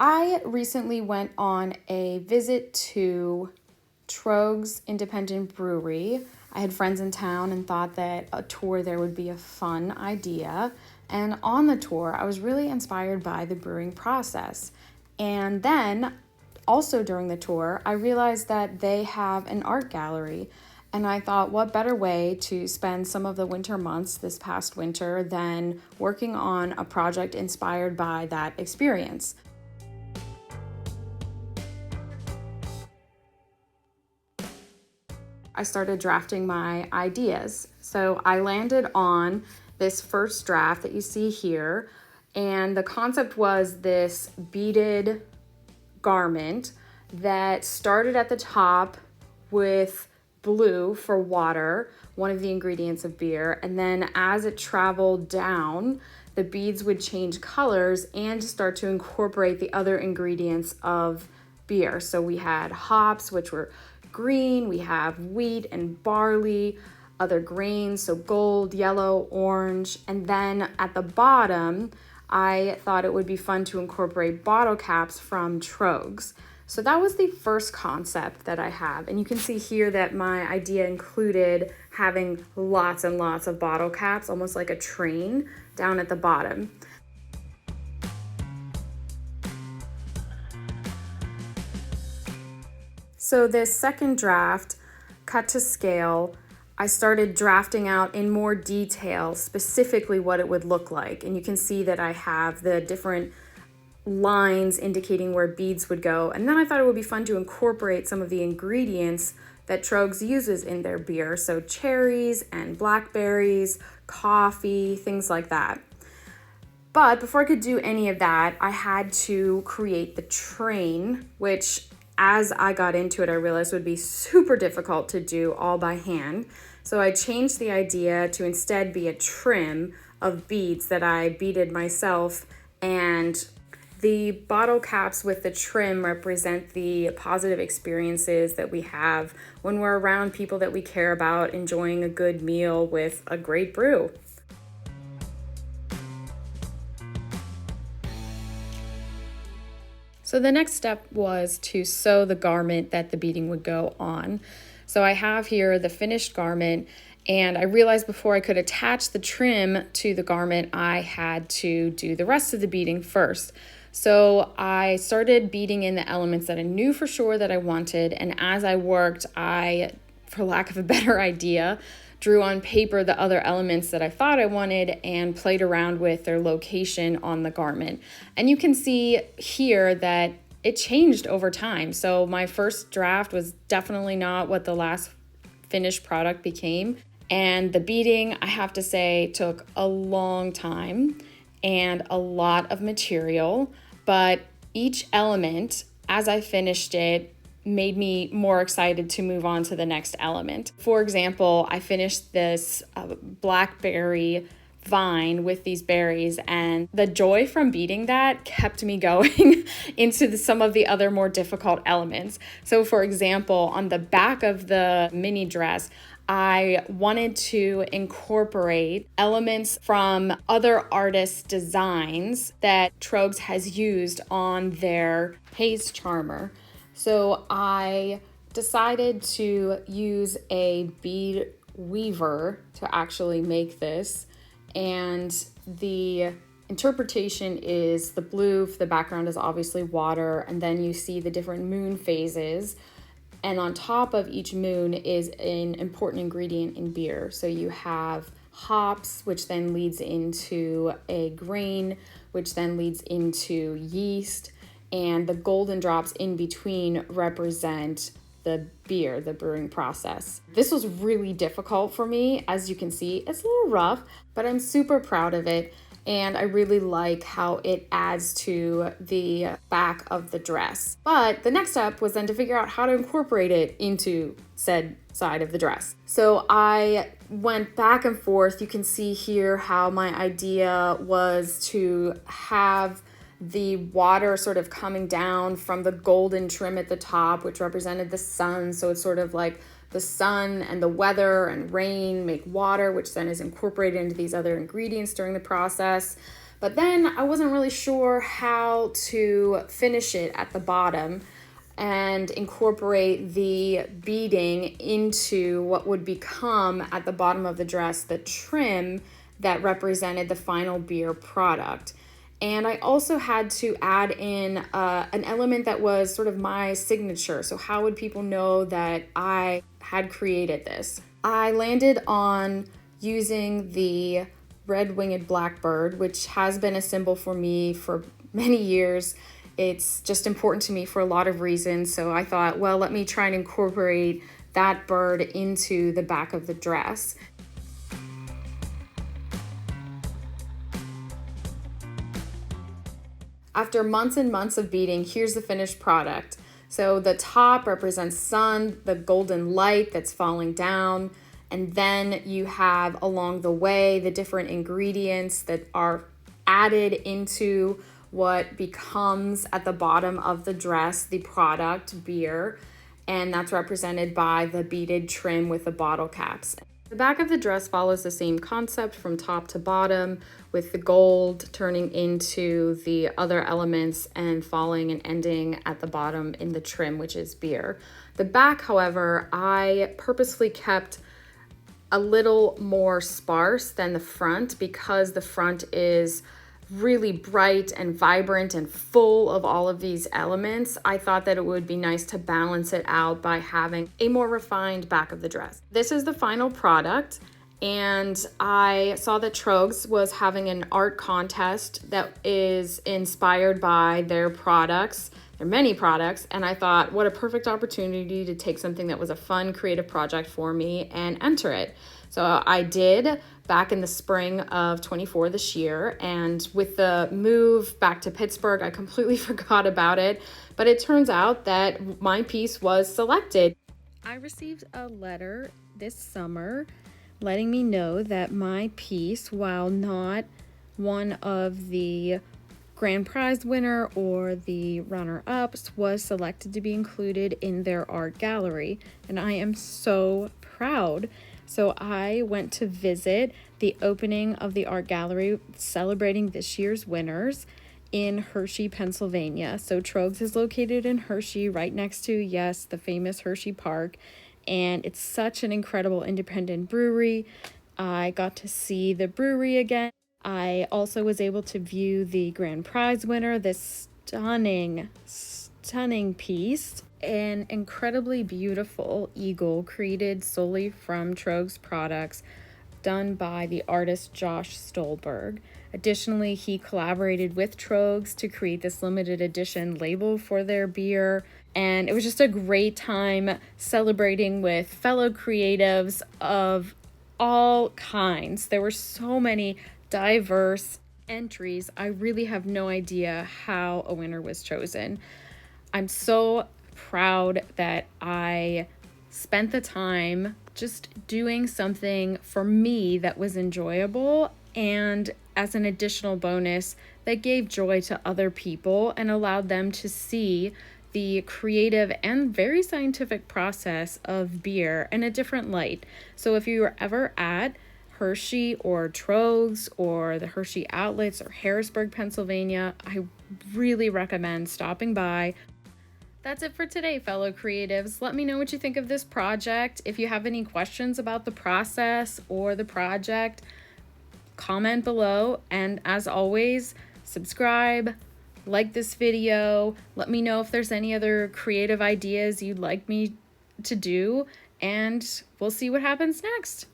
I recently went on a visit to Tröegs Independent Brewery. I had friends in town and thought that a tour there would be a fun idea. And on the tour, I was really inspired by the brewing process. And then, also during the tour, I realized that they have an art gallery. And I thought, what better way to spend some of the winter months this past winter than working on a project inspired by that experience? I started drafting my ideas. So I landed on this first draft that you see here. And the concept was this beaded garment that started at the top with blue for water, one of the ingredients of beer. And then as it traveled down, the beads would change colors and start to incorporate the other ingredients of beer. So we had hops, which were green, we have wheat and barley, other grains, so gold, yellow, orange. And then at the bottom, I thought it would be fun to incorporate bottle caps from Tröegs. So that was the first concept that I have. And you can see here that my idea included having lots and lots of bottle caps, almost like a train down at the bottom. So this second draft, cut to scale, I started drafting out in more detail specifically what it would look like. And you can see that I have the different lines indicating where beads would go. And then I thought it would be fun to incorporate some of the ingredients that Tröegs uses in their beer. So cherries and blackberries, coffee, things like that. But before I could do any of that, I had to create the train, which as I got into it, I realized would be super difficult to do all by hand. So I changed the idea to instead be a trim of beads that I beaded myself, and the bottle caps with the trim represent the positive experiences that we have when we're around people that we care about, enjoying a good meal with a great brew. So the next step was to sew the garment that the beading would go on. So I have here the finished garment, and I realized before I could attach the trim to the garment, I had to do the rest of the beading first. So I started beading in the elements that I knew for sure that I wanted, and as I worked, I, for lack of a better idea, drew on paper the other elements that I thought I wanted and played around with their location on the garment. And you can see here that it changed over time. So my first draft was definitely not what the last finished product became. And the beading, I have to say, took a long time and a lot of material, but each element, as I finished it, made me more excited to move on to the next element. For example, I finished this blackberry vine with these berries, and the joy from beading that kept me going into some of the other more difficult elements. So for example, on the back of the mini dress, I wanted to incorporate elements from other artists' designs that Tröegs has used on their haze charmer. So I decided to use a bead weaver to actually make this. And the interpretation is the blue for the background is obviously water. And then you see the different moon phases. And on top of each moon is an important ingredient in beer. So you have hops, which then leads into a grain, which then leads into yeast. And the golden drops in between represent the beer, the brewing process. This was really difficult for me. As you can see, it's a little rough, but I'm super proud of it. And I really like how it adds to the back of the dress. But the next step was then to figure out how to incorporate it into said side of the dress. So I went back and forth. You can see here how my idea was to have the water sort of coming down from the golden trim at the top, which represented the sun. So it's sort of like the sun and the weather and rain make water, which then is incorporated into these other ingredients during the process. But then I wasn't really sure how to finish it at the bottom and incorporate the beading into what would become at the bottom of the dress the trim that represented the final beer product. And I also had to add in an element that was sort of my signature. So how would people know that I had created this? I landed on using the red-winged blackbird, which has been a symbol for me for many years. It's just important to me for a lot of reasons. So I thought, well, let me try and incorporate that bird into the back of the dress. After months and months of beading, here's the finished product. So the top represents sun, the golden light that's falling down, and then you have along the way the different ingredients that are added into what becomes at the bottom of the dress the product beer, and that's represented by the beaded trim with the bottle caps. The back of the dress follows the same concept from top to bottom, with the gold turning into the other elements and falling and ending at the bottom in the trim, which is beer. The back, however, I purposefully kept a little more sparse than the front because the front is really bright and vibrant and full of all of these elements. I thought that it would be nice to balance it out by having a more refined back of the dress. This is the final product, and I saw that Tröegs was having an art contest that is inspired by their products. There are many products, and I thought, what a perfect opportunity to take something that was a fun, creative project for me and enter it. So I did back in the spring of 24 this year, and with the move back to Pittsburgh, I completely forgot about it, but it turns out that my piece was selected. I received a letter this summer letting me know that my piece, while not one of the grand prize winner or the runner-ups, was selected to be included in their art gallery, and I am so proud. So I went to visit the opening of the art gallery celebrating this year's winners in Hershey, Pennsylvania. So Tröegs is located in Hershey, right next to, yes, the famous Hershey Park, and it's such an incredible independent brewery. I got to see the brewery again. I also was able to view the grand prize winner, this stunning piece, an incredibly beautiful eagle created solely from Tröegs products, done by the artist Josh Stolberg. Additionally, he collaborated with Tröegs to create this limited edition label for their beer, and it was just a great time celebrating with fellow creatives of all kinds. There were so many diverse entries. I really have no idea how a winner was chosen. I'm so proud that I spent the time just doing something for me that was enjoyable, and as an additional bonus that gave joy to other people and allowed them to see the creative and very scientific process of beer in a different light. So if you were ever at Hershey or Tröegs or the Hershey outlets or Harrisburg, Pennsylvania, I really recommend stopping by. That's it for today, fellow creatives. Let me know what you think of this project. If you have any questions about the process or the project, comment below. And as always, subscribe, like this video. Let me know if there's any other creative ideas you'd like me to do, and we'll see what happens next.